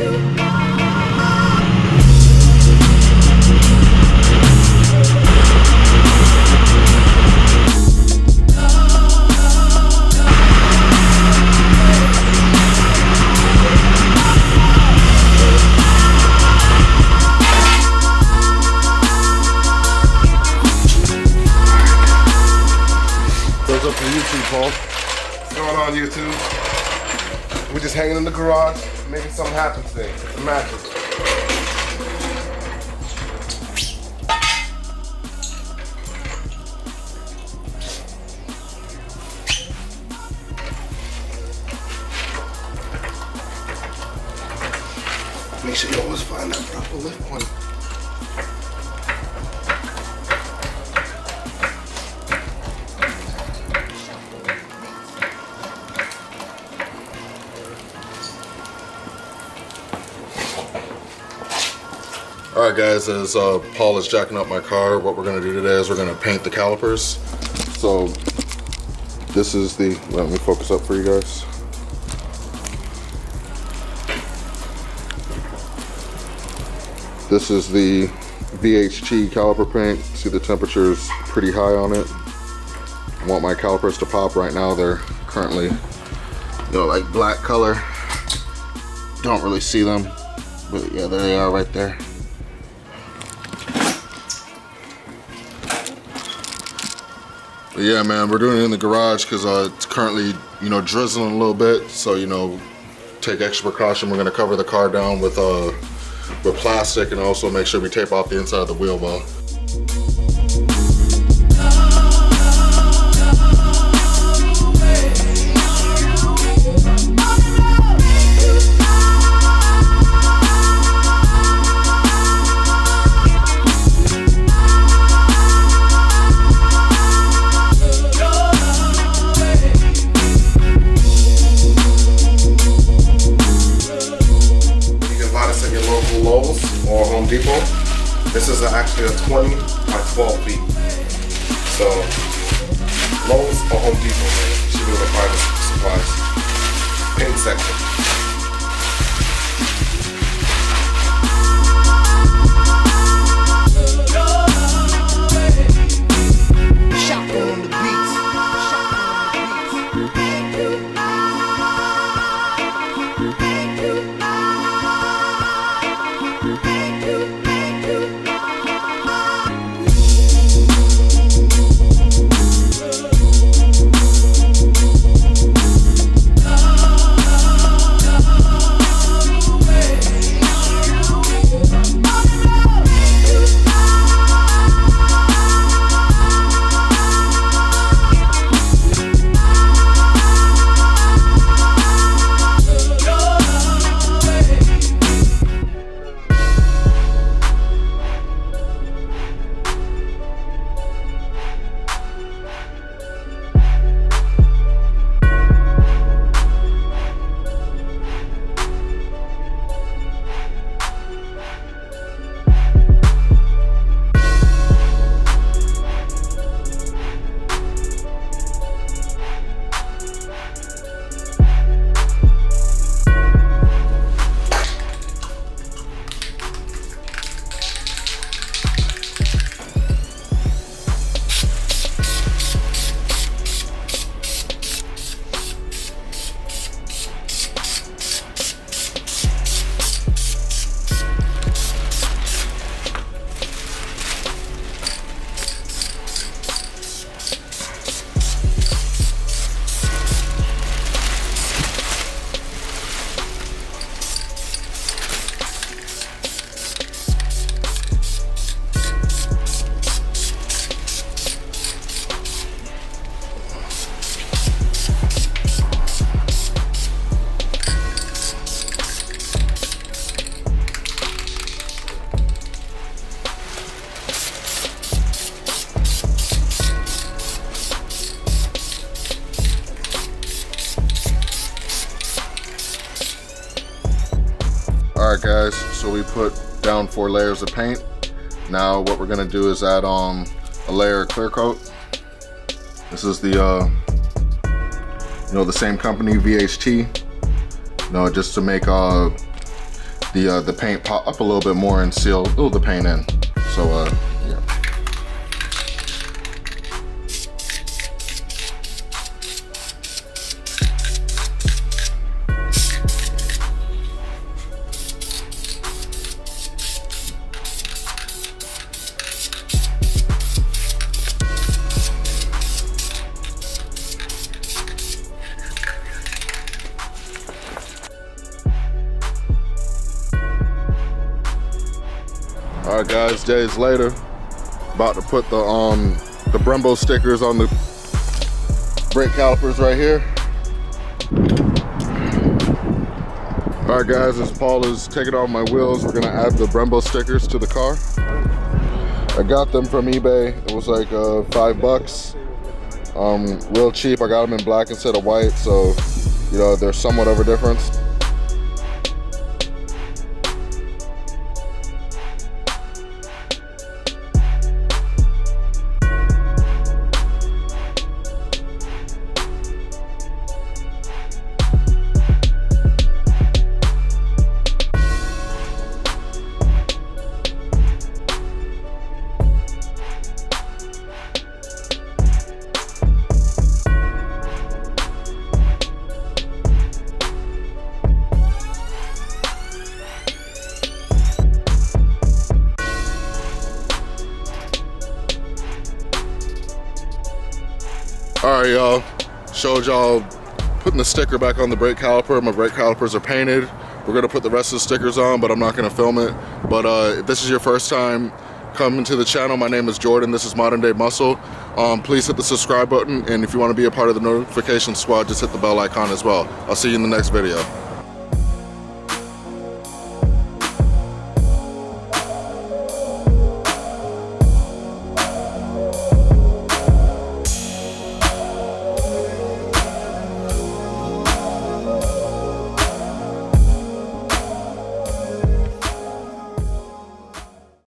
What's going on, YouTube? We're just hanging in the garage, making something happen today. It's a magic. Make sure you always find that proper lift point. Alright guys, as Paul is jacking up my car, what we're going to do today is we're going to paint the calipers. So this is the, let me focus up for you guys. This is the VHT caliper paint. See, the temperature is pretty high on it. I want my calipers to pop. Right now they're currently, you know, like black color. Don't really see them, but yeah, there they are right there. But yeah, man, we're doing it in the garage because it's currently, you know, drizzling a little bit. So, you know, take extra precaution. We're going to cover the car down with plastic and also make sure we tape off the inside of the wheel well. Or Home Depot. This is actually a 20 by 12 feet. So Lowe's or Home Depot, man. You should be able to find the supplies. Paint section. Alright guys, so we put down 4 layers of paint. Now what we're going to do is add on a layer of clear coat. This is the the same company, VHT. Just to make the paint pop up a little bit more and seal the paint in. So yeah. Alright guys, days later, about to put the Brembo stickers on the brake calipers right here. Alright guys, as Paul is taking off my wheels, we're gonna add the Brembo stickers to the car. I got them from eBay. It was like $5. Real cheap. I got them in black instead of white, so you know they're somewhat of a difference. Alright y'all, showed y'all putting the sticker back on the brake caliper. My brake calipers are painted. We're gonna put the rest of the stickers on, but I'm not gonna film it. But if this is your first time coming to the channel, my name is Jordan. This is Modern Day Muscle. Please hit the subscribe button, and if you want to be a part of the notification squad, just hit the bell icon as well. I'll see you in the next video.